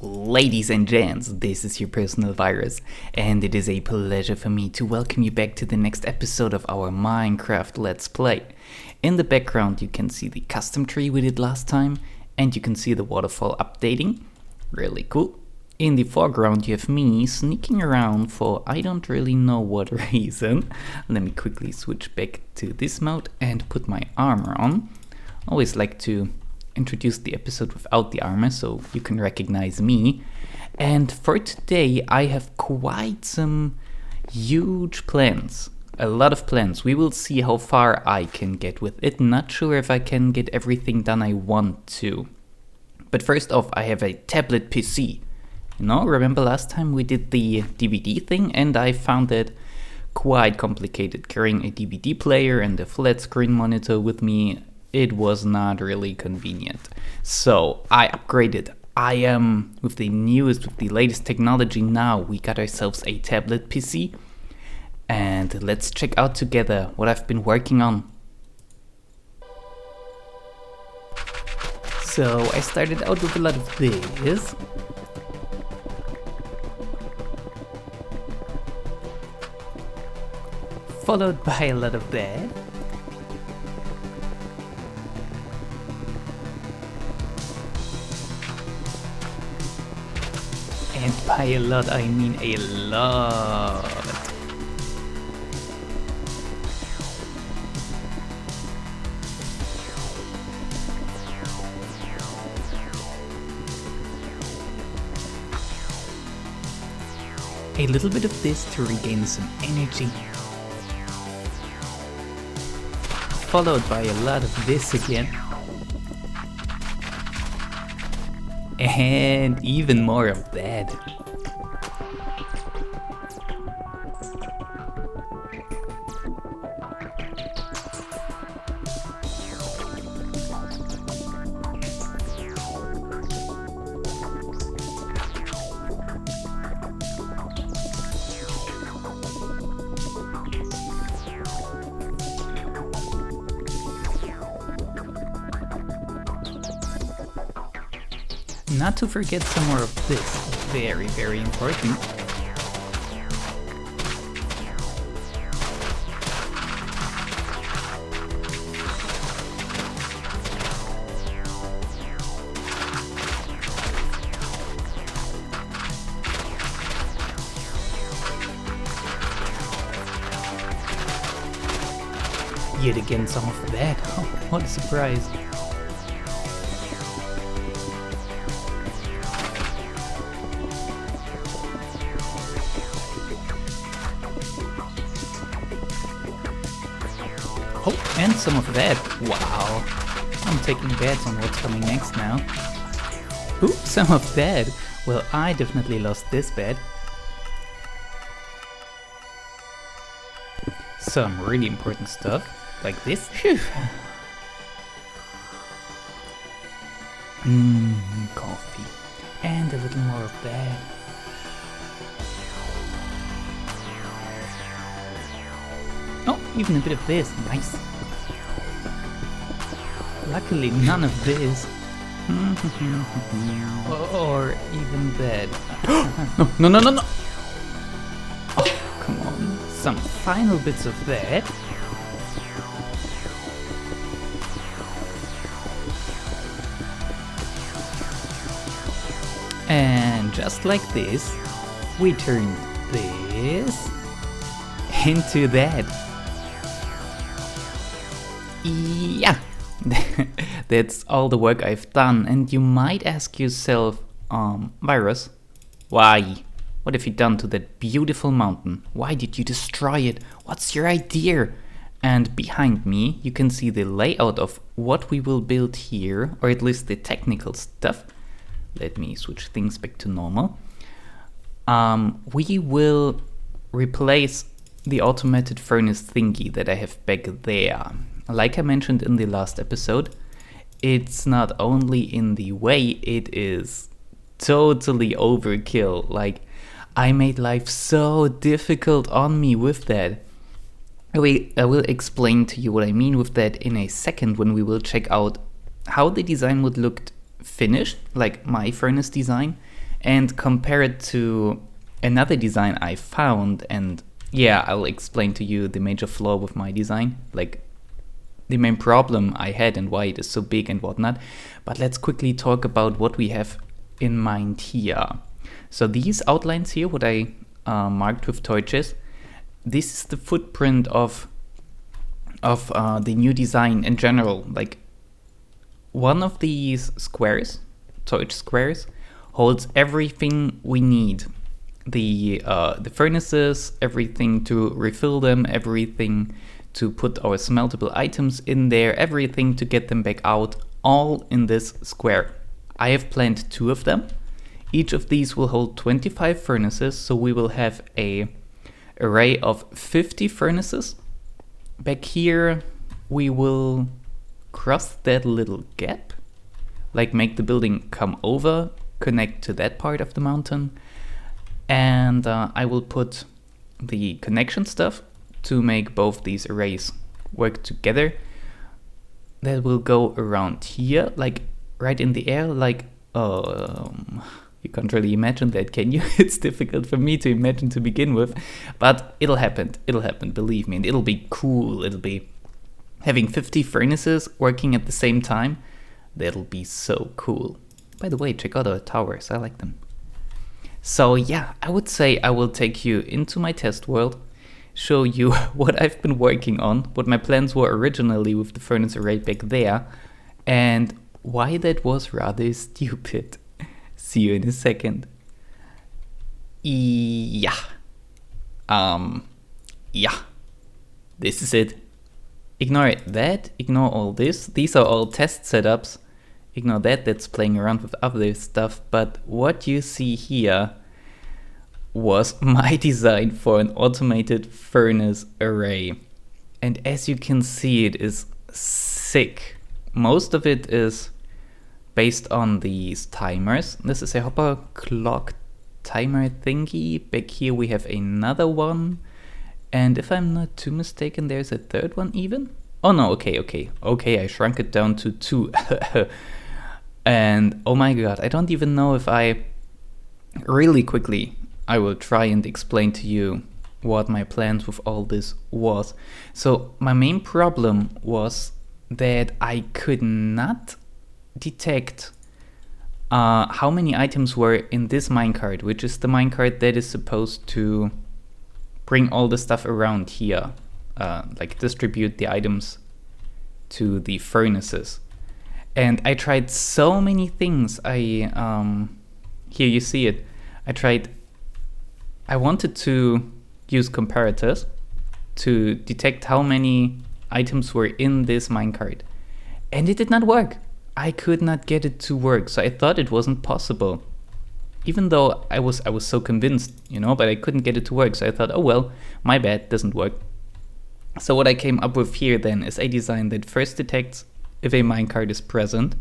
Ladies and gents, this is your personal virus, and it is a pleasure for me to welcome you back to the next episode of our Minecraft Let's Play. In the background you can see the custom tree we did last time, and you can see the waterfall updating. Really cool. In the foreground you have me sneaking around for I don't really know what reason. Let me quickly switch back to this mode and put my armor on. Always like to introduce the episode without the armor so you can recognize me. And for today I have quite some huge plans. A lot of plans. We will see how far I can get with it. Not sure if I can get everything done I want to. But first off, I have a tablet PC. You know, remember last time we did the DVD thing and I found it quite complicated. Carrying a DVD player and a flat screen monitor with me, it was not really convenient. So I upgraded. I am with the latest technology now. We got ourselves a tablet PC. And let's check out together what I've been working on. So I started out with a lot of this. Followed by a lot of that. And by a lot, I mean a lot. A little bit of this to regain some energy. Followed by a lot of this again. And even more of that. Not to forget some more of this, very, very important. Yet again some of that, oh, what a surprise. Oh, and some of that. Wow. I'm taking bets on what's coming next now. Ooh, some of that. Well, I definitely lost this bet. Some really important stuff, like this. Phew. Coffee. And a little more of that. Oh, even a bit of this, nice. Luckily none of this. Or even that. No. Oh, come on. Some final bits of that. And just like this, we turned this into that. Yeah, that's all the work I've done. And you might ask yourself, Virus, why? What have you done to that beautiful mountain? Why did you destroy it? What's your idea? And behind me, you can see the layout of what we will build here, or at least the technical stuff. Let me switch things back to normal. We will replace the automated furnace thingy that I have back there. Like I mentioned in the last episode, it's not only in the way, it is totally overkill. Like, I made life so difficult on me with that. I will explain to you what I mean with that in a second when we will check out how the design would look finished, like my furnace design, and compare it to another design I found. And yeah, I'll explain to you the major flaw with my design, like the main problem I had and why it is so big and whatnot. But let's quickly talk about what we have in mind here. So these outlines here, what I marked with torches, this is the footprint of the new design in general. Like, one of these squares, torch squares, holds everything we need. The furnaces, everything to refill them, everything to put our smeltable items in there, everything to get them back out, all in this square. I have planned 2 of them. Each of these will hold 25 furnaces, so we will have a array of 50 furnaces. Back here we will cross that little gap, like make the building come over, connect to that part of the mountain, and I will put the connection stuff to make both these arrays work together. That will go around here, like right in the air, like you can't really imagine that, can you? It's difficult for me to imagine to begin with, but it'll happen, believe me, and it'll be cool. It'll be having 50 furnaces working at the same time. That'll be so cool. By the way, check out our towers, I like them. So yeah, I would say I will take you into my test world, show you what I've been working on, what my plans were originally with the furnace array back there, and why that was rather stupid. See you in a second. Yeah. Yeah. This is it. Ignore that, ignore all this. These are all test setups. Ignore that, that's playing around with other stuff. But what you see here was my design for an automated furnace array. And as you can see, it is sick. Most of it is based on these timers. This is a hopper clock timer thingy. Back here we have another one. And if I'm not too mistaken, there's a third one even? Oh no, okay, I shrunk it down to 2. And oh my god, I don't even know if I... Really quickly, I will try and explain to you what my plans with all this was. So my main problem was that I could not detect how many items were in this minecart, which is the minecart that is supposed to bring all the stuff around here, like distribute the items to the furnaces. And I tried so many things. Here you see it. I wanted to use comparators to detect how many items were in this minecart, and it did not work. I could not get it to work, so I thought it wasn't possible. Even though I was so convinced, you know, but I couldn't get it to work, so I thought, oh well, my bad, doesn't work. So what I came up with here then is a design that first detects if a minecart is present,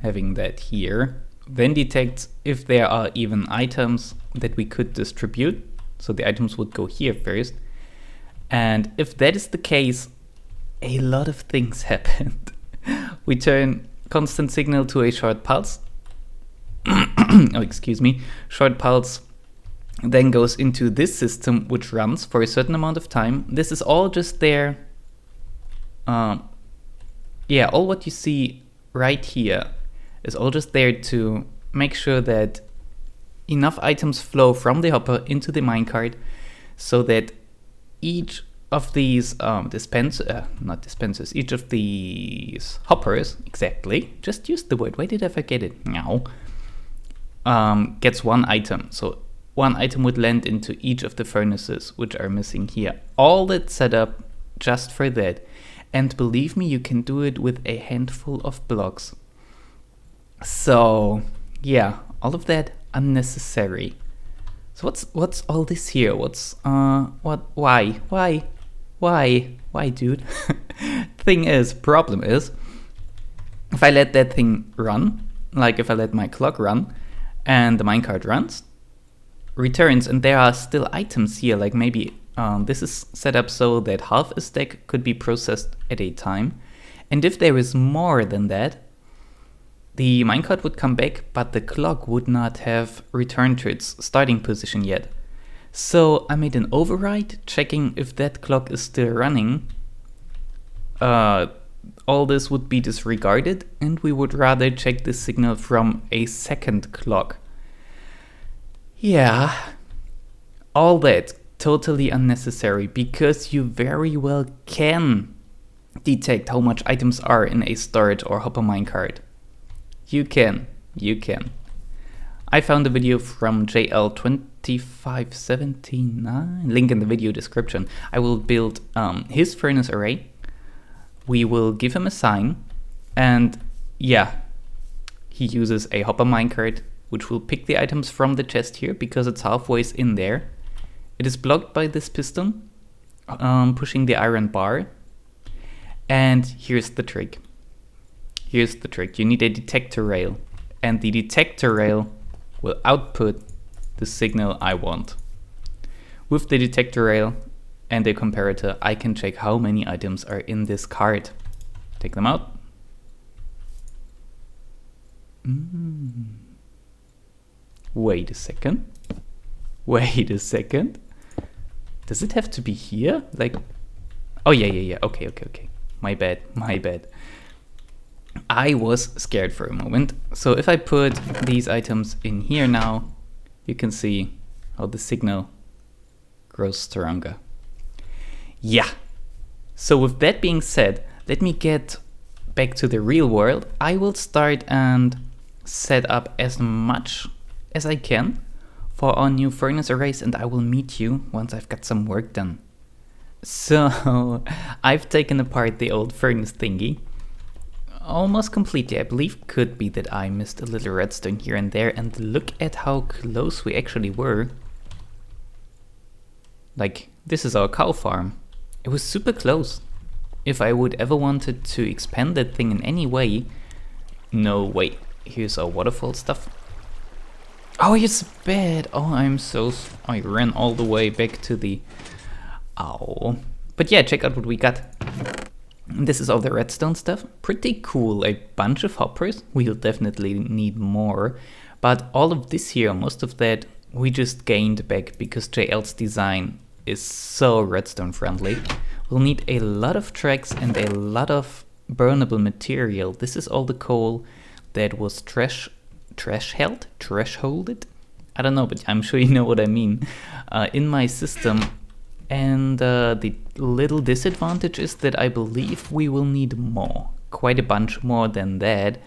having that here, then detects if there are even items that we could distribute, so the items would go here first, and if that is the case, a lot of things happened. We turn constant signal to a short pulse. Oh, excuse me. Short pulse then goes into this system, which runs for a certain amount of time. This is all just there. Yeah, all what you see right here is all just there to make sure that enough items flow from the hopper into the minecart, so that each of these each of these hoppers, exactly, just use the word, why did I forget it now, gets one item. So one item would land into each of the furnaces, which are missing here. All that set up just for that. And believe me, you can do it with a handful of blocks. So yeah, all of that unnecessary. So what's all this here? Why, dude? Problem is, if I let that thing run, like if I let my clock run, and the minecart runs, returns, and there are still items here, like maybe this is set up so that half a stack could be processed at a time. And if there is more than that, the minecart would come back, but the clock would not have returned to its starting position yet. So I made an override, checking if that clock is still running. All this would be disregarded, and we would rather check the signal from a second clock. Yeah, all that totally unnecessary, because you very well can detect how much items are in a storage or hopper minecart. You can. I found a video from JL2579, link in the video description. I will build his furnace array. We will give him a sign, and yeah, he uses a hopper minecart, which will pick the items from the chest here because it's halfway in there. It is blocked by this piston, pushing the iron bar. And here's the trick. You need a detector rail, and the detector rail will output the signal I want. With the detector rail and a comparator, I can check how many items are in this cart. Take them out. Wait a second. Does it have to be here? Like, oh yeah. Okay. My bad. I was scared for a moment. So if I put these items in here now, you can see how the signal grows stronger. Yeah. So with that being said, let me get back to the real world. I will start and set up as much as I can for our new furnace arrays, and I will meet you once I've got some work done. So I've taken apart the old furnace thingy almost completely. I believe could be that I missed a little redstone here and there, and look at how close we actually were. Like, this is our cow farm. It was super close. If I would ever wanted to expand that thing in any way. No, wait, here's our waterfall stuff. Oh, it's bad. Oh, I ran all the way back to the... Ow. But yeah, check out what we got. This is all the redstone stuff. Pretty cool. A bunch of hoppers. We'll definitely need more. But all of this here, most of that, we just gained back because JL's design is so redstone friendly. We'll need a lot of tracks and a lot of burnable material. This is all the coal that was thresholded? I don't know, but I'm sure you know what I mean. In my system. And the little disadvantage is that I believe we will need more. Quite a bunch more than that.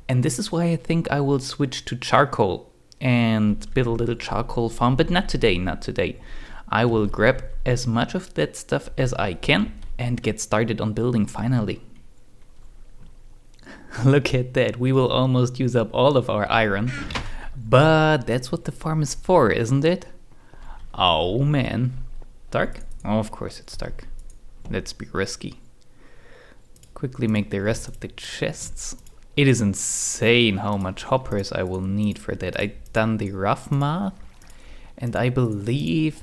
And this is why I think I will switch to charcoal and build a little charcoal farm, but not today. I will grab as much of that stuff as I can and get started on building finally. Look at that, we will almost use up all of our iron, but that's what the farm is for, isn't it? Oh man. Dark? Oh, of course it's dark. Let's be risky. Quickly make the rest of the chests. It is insane how much hoppers I will need for that. I've done the rough math, and I believe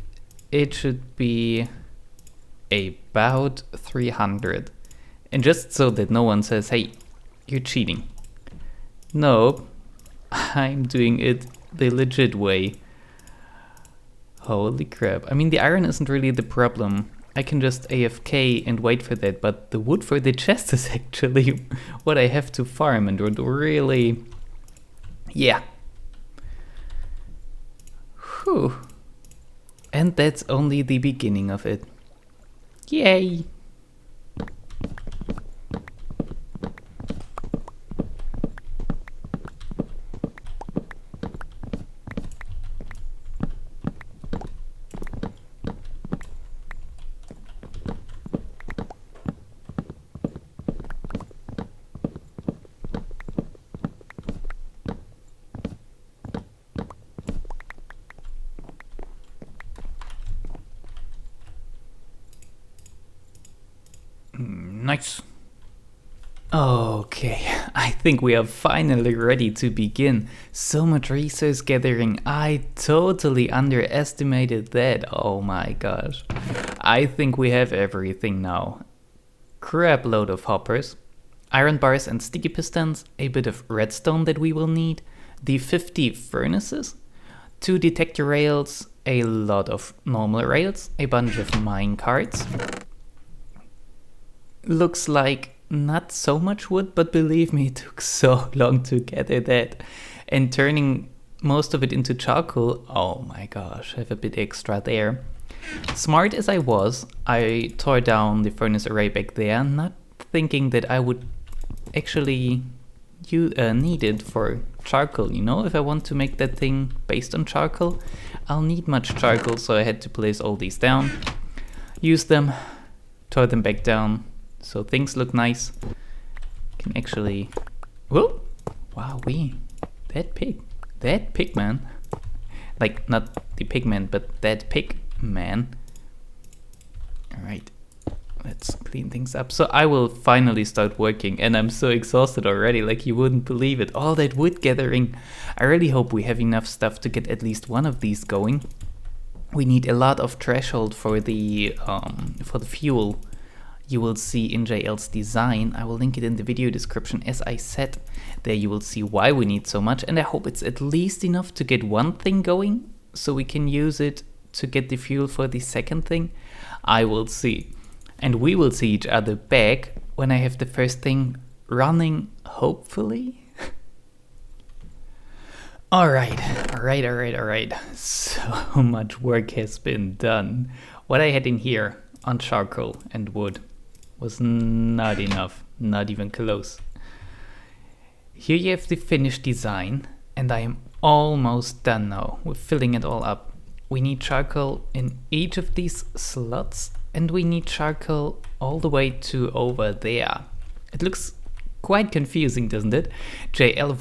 it should be about 300. And just so that no one says, hey, you're cheating. Nope, I'm doing it the legit way. Holy crap. I mean, the iron isn't really the problem. I can just AFK and wait for that, but the wood for the chest is actually what I have to farm and would really... Yeah. Whew. And that's only the beginning of it. Yay! Nice. Okay, I think we are finally ready to begin. So much resource gathering. I totally underestimated that. Oh my gosh. I think we have everything now. Crap load of hoppers. iron bars and sticky pistons, a bit of redstone that we will need, the 50 furnaces, 2 detector rails, a lot of normal rails, a bunch of mine carts. Looks like not so much wood, but believe me, it took so long to gather that. And turning most of it into charcoal, oh my gosh, I have a bit extra there. Smart as I was, I tore down the furnace array back there, not thinking that I would actually need it for charcoal, you know? If I want to make that thing based on charcoal, I'll need much charcoal, so I had to place all these down, use them, tore them back down, so things look nice. Can actually... Whoa! Wowee! That pig man. Like, not the pigman, but that pig man. Alright, let's clean things up. So I will finally start working, and I'm so exhausted already, like you wouldn't believe it. All that wood gathering. I really hope we have enough stuff to get at least one of these going. We need a lot of threshold for the fuel. You will see in JL's design. I will link it in the video description. As I said, there you will see why we need so much, and I hope it's at least enough to get one thing going, so we can use it to get the fuel for the second thing. I will see. And we will see each other back when I have the first thing running, hopefully. Alright. So much work has been done. What I had in here on charcoal and wood was not enough, not even close. Here you have the finished design, and I am almost done now with filling it all up. We need charcoal in each of these slots, and we need charcoal all the way to over there. It looks quite confusing, doesn't it? JL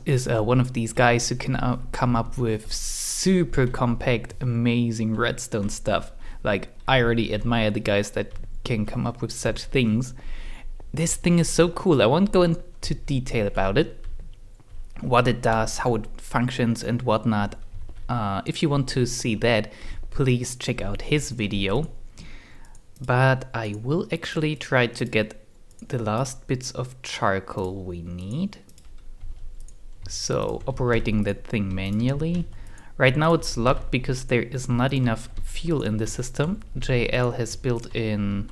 is one of these guys who can come up with super compact, amazing redstone stuff. Like, I already admire the guys that can come up with such things. This thing is so cool. I won't go into detail about it, what it does, how it functions and whatnot. If you want to see that, please check out his video. But I will actually try to get the last bits of charcoal we need. So operating that thing manually. Right now it's locked because there is not enough fuel in the system. JL has built in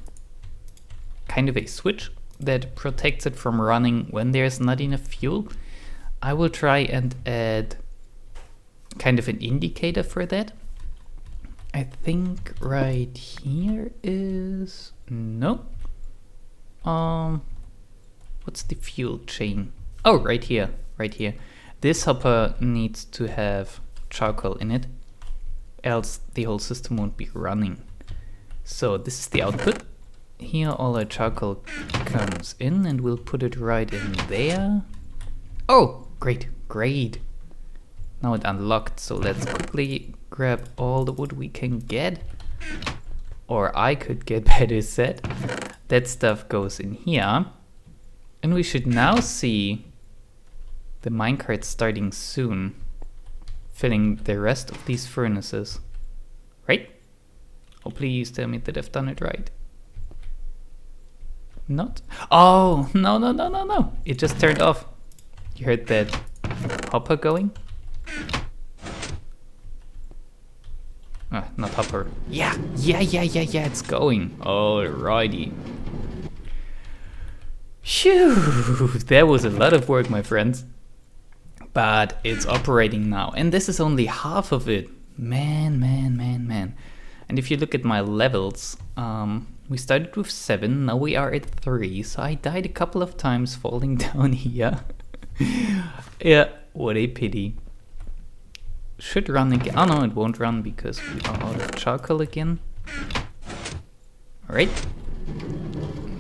kind of a switch that protects it from running when there's not enough fuel. I will try and add kind of an indicator for that. I think right here is... no. What's the fuel chain? Oh, right here. This hopper needs to have charcoal in it, else the whole system won't be running. So this is the output. Here all our charcoal comes in, and we'll put it right in there. Oh, great. Now it unlocked, so let's quickly grab all the wood we can get. Or I could get, better said. That stuff goes in here. And we should now see the minecart starting soon, filling the rest of these furnaces. Right? Oh, please tell me that I've done it right. Not? Oh, no. It just turned off. You heard that hopper going? Not hopper. Yeah, it's going. Alrighty. Phew, that was a lot of work, my friends. But it's operating now, and this is only half of it. Man. And if you look at my levels, we started with 7, now we are at 3, so I died a couple of times falling down here. Yeah, what a pity. Should run again. Oh no, it won't run because we are out of charcoal again. Alright.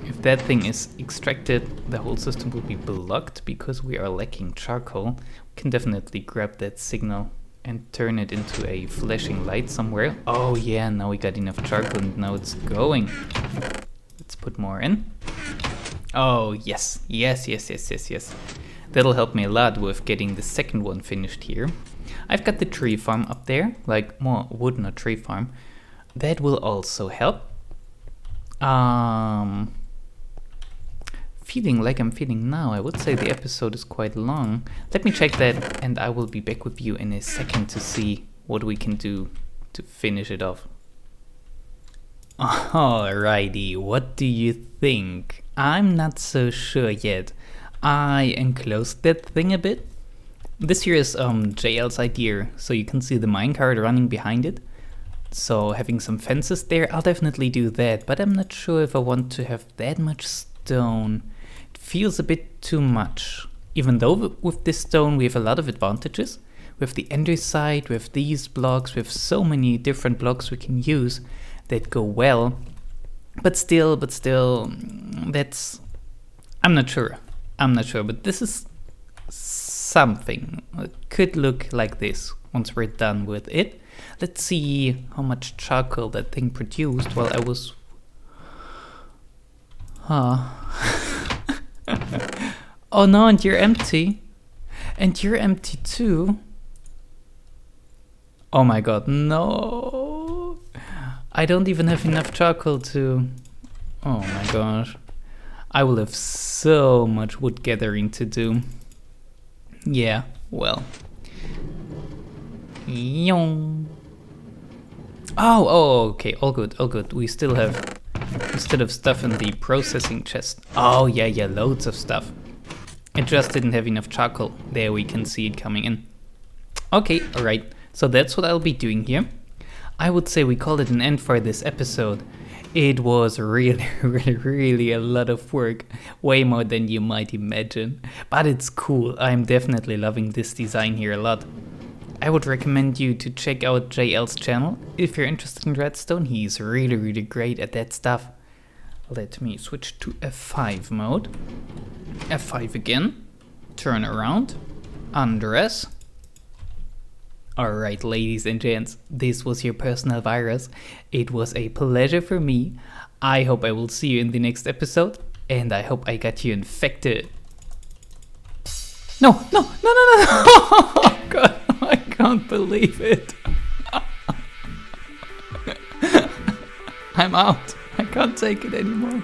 If that thing is extracted, the whole system will be blocked because we are lacking charcoal. We can definitely grab that signal and turn it into a flashing light somewhere. Oh yeah, now we got enough charcoal and now it's going. Let's put more in. Oh yes. That'll help me a lot with getting the second one finished here. I've got the tree farm up there, like more wood, not tree farm. That will also help. feeling like I'm feeling now, I would say the episode is quite long. Let me check that, and I will be back with you in a second to see what we can do to finish it off. Alrighty, what do you think? I'm not so sure yet. I enclosed that thing a bit. This here is JL's idea, so you can see the minecart running behind it. So having some fences there, I'll definitely do that, but I'm not sure if I want to have that much stone. It feels a bit too much. Even though with this stone we have a lot of advantages. With the andesite, with these blocks, with so many different blocks we can use that go well. But still, that's... I'm not sure, but this is something. It could look like this once we're done with it. Let's see how much charcoal that thing produced while I was... Oh no, and you're empty. And you're empty too. Oh my god, no. I don't even have enough charcoal to... Oh my gosh. I will have so much wood gathering to do. Yeah, well. Oh, okay, all good. We still have stuff in the processing chest. Oh, yeah, loads of stuff. I just didn't have enough charcoal. There we can see it coming in. Okay, alright. So that's what I'll be doing here. I would say we call it an end for this episode. It was really a lot of work. Way more than you might imagine. But it's cool. I'm definitely loving this design here a lot. I would recommend you to check out JL's channel. If you're interested in redstone, he's really great at that stuff. Let me switch to F5 mode. F5 again. Turn around. Undress. Alright, ladies and gents, this was your personal virus. It was a pleasure for me. I hope I will see you in the next episode, and I hope I got you infected. No! Oh god, I can't believe it. I'm out. I can't take it anymore.